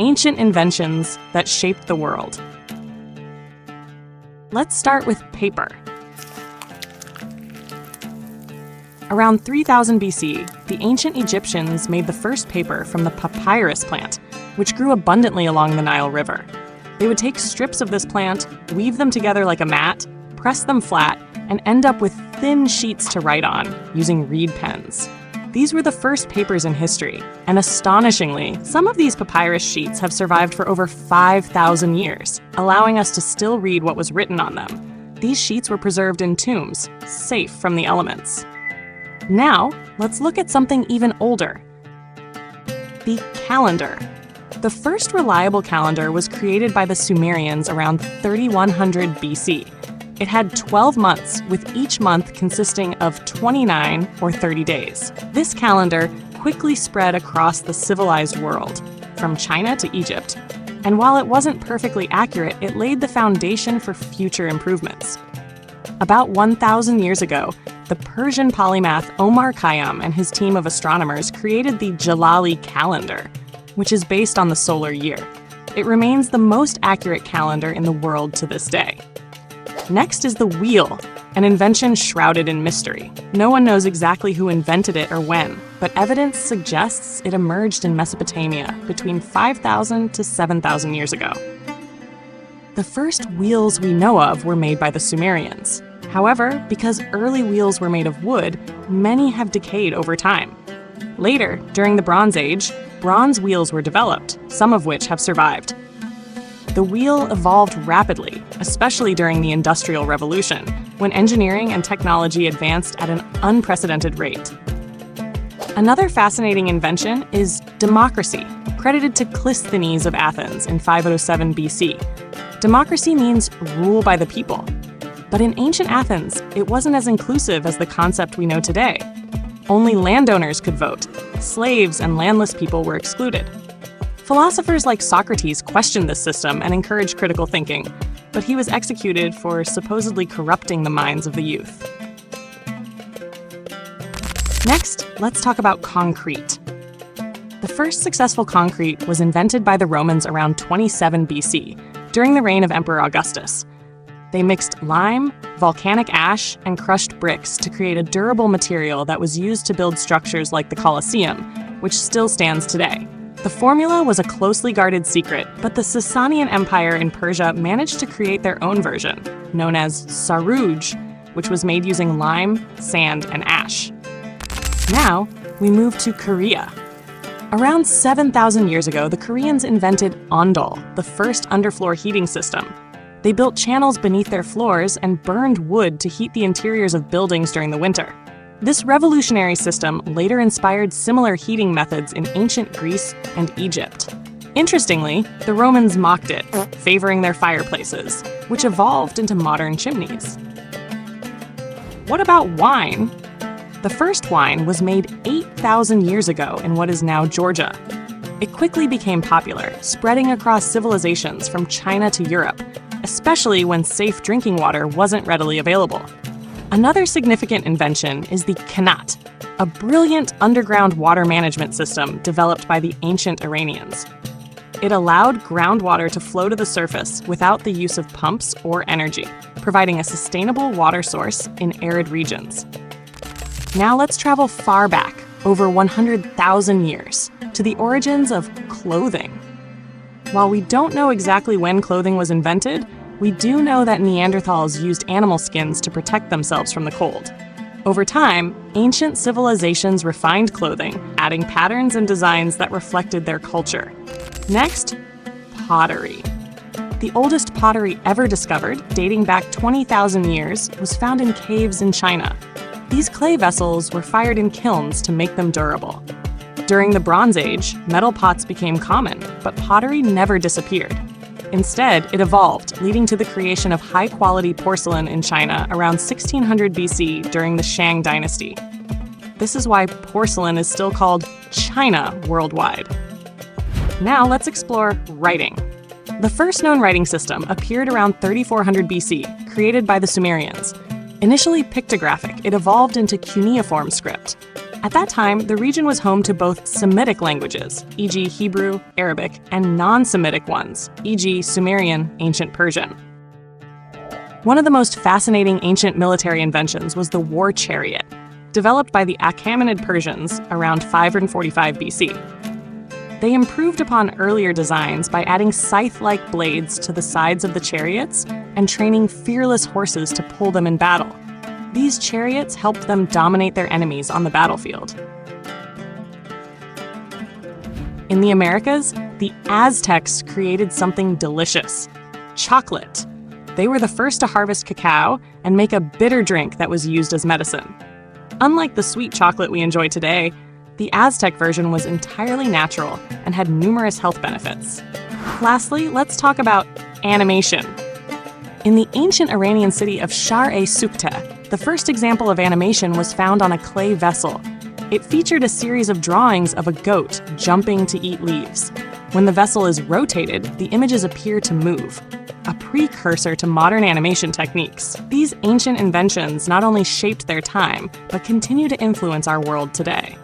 Ancient inventions that shaped the world. Let's start with paper. Around 3000 BC, the ancient Egyptians made the first paper from the papyrus plant, which grew abundantly along the Nile River. They would take strips of this plant, weave them together like a mat, press them flat, and end up with thin sheets to write on, using reed pens. These were the first papers in history, and astonishingly, some of these papyrus sheets have survived for over 5,000 years, allowing us to still read what was written on them. These sheets were preserved in tombs, safe from the elements. Now, let's look at something even older. The calendar. The first reliable calendar was created by the Sumerians around 3100 BC. It had 12 months, with each month consisting of 29 or 30 days. This calendar quickly spread across the civilized world, from China to Egypt. And while it wasn't perfectly accurate, it laid the foundation for future improvements. About 1,000 years ago, the Persian polymath Omar Khayyam and his team of astronomers created the Jalali calendar, which is based on the solar year. It remains the most accurate calendar in the world to this day. Next is the wheel, an invention shrouded in mystery. No one knows exactly who invented it or when, but evidence suggests it emerged in Mesopotamia between 5,000 to 7,000 years ago. The first wheels we know of were made by the Sumerians. However, because early wheels were made of wood, many have decayed over time. Later, during the Bronze Age, bronze wheels were developed, some of which have survived. The wheel evolved rapidly, especially during the Industrial Revolution, when engineering and technology advanced at an unprecedented rate. Another fascinating invention is democracy, credited to Clisthenes of Athens in 507 BC. Democracy means rule by the people. But in ancient Athens, it wasn't as inclusive as the concept we know today. Only landowners could vote. Slaves and landless people were excluded. Philosophers like Socrates questioned this system and encouraged critical thinking, but he was executed for supposedly corrupting the minds of the youth. Next, let's talk about concrete. The first successful concrete was invented by the Romans around 27 BC, during the reign of Emperor Augustus. They mixed lime, volcanic ash, and crushed bricks to create a durable material that was used to build structures like the Colosseum, which still stands today. The formula was a closely guarded secret, but the Sasanian Empire in Persia managed to create their own version, known as saruj, which was made using lime, sand, and ash. Now, we move to Korea. Around 7,000 years ago, the Koreans invented ondol, the first underfloor heating system. They built channels beneath their floors and burned wood to heat the interiors of buildings during the winter. This revolutionary system later inspired similar heating methods in ancient Greece and Egypt. Interestingly, the Romans mocked it, favoring their fireplaces, which evolved into modern chimneys. What about wine? The first wine was made 8,000 years ago in what is now Georgia. It quickly became popular, spreading across civilizations from China to Europe, especially when safe drinking water wasn't readily available. Another significant invention is the qanat, a brilliant underground water management system developed by the ancient Iranians. It allowed groundwater to flow to the surface without the use of pumps or energy, providing a sustainable water source in arid regions. Now let's travel far back, over 100,000 years, to the origins of clothing. While we don't know exactly when clothing was invented, we do know that Neanderthals used animal skins to protect themselves from the cold. Over time, ancient civilizations refined clothing, adding patterns and designs that reflected their culture. Next, pottery. The oldest pottery ever discovered, dating back 20,000 years, was found in caves in China. These clay vessels were fired in kilns to make them durable. During the Bronze Age, metal pots became common, but pottery never disappeared. Instead, it evolved, leading to the creation of high-quality porcelain in China around 1600 BC during the Shang dynasty. This is why porcelain is still called China worldwide. Now let's explore writing. The first known writing system appeared around 3400 BC, created by the Sumerians. Initially pictographic, it evolved into cuneiform script. At that time, the region was home to both Semitic languages, e.g. Hebrew, Arabic, and non-Semitic ones, e.g. Sumerian, ancient Persian. One of the most fascinating ancient military inventions was the war chariot, developed by the Achaemenid Persians around 545 BC. They improved upon earlier designs by adding scythe-like blades to the sides of the chariots and training fearless horses to pull them in battle. These chariots helped them dominate their enemies on the battlefield. In the Americas, the Aztecs created something delicious: chocolate. They were the first to harvest cacao and make a bitter drink that was used as medicine. Unlike the sweet chocolate we enjoy today, the Aztec version was entirely natural and had numerous health benefits. Lastly, let's talk about animation. In the ancient Iranian city of Shar-e-Sukte, the first example of animation was found on a clay vessel. It featured a series of drawings of a goat jumping to eat leaves. When the vessel is rotated, the images appear to move, a precursor to modern animation techniques. These ancient inventions not only shaped their time, but continue to influence our world today.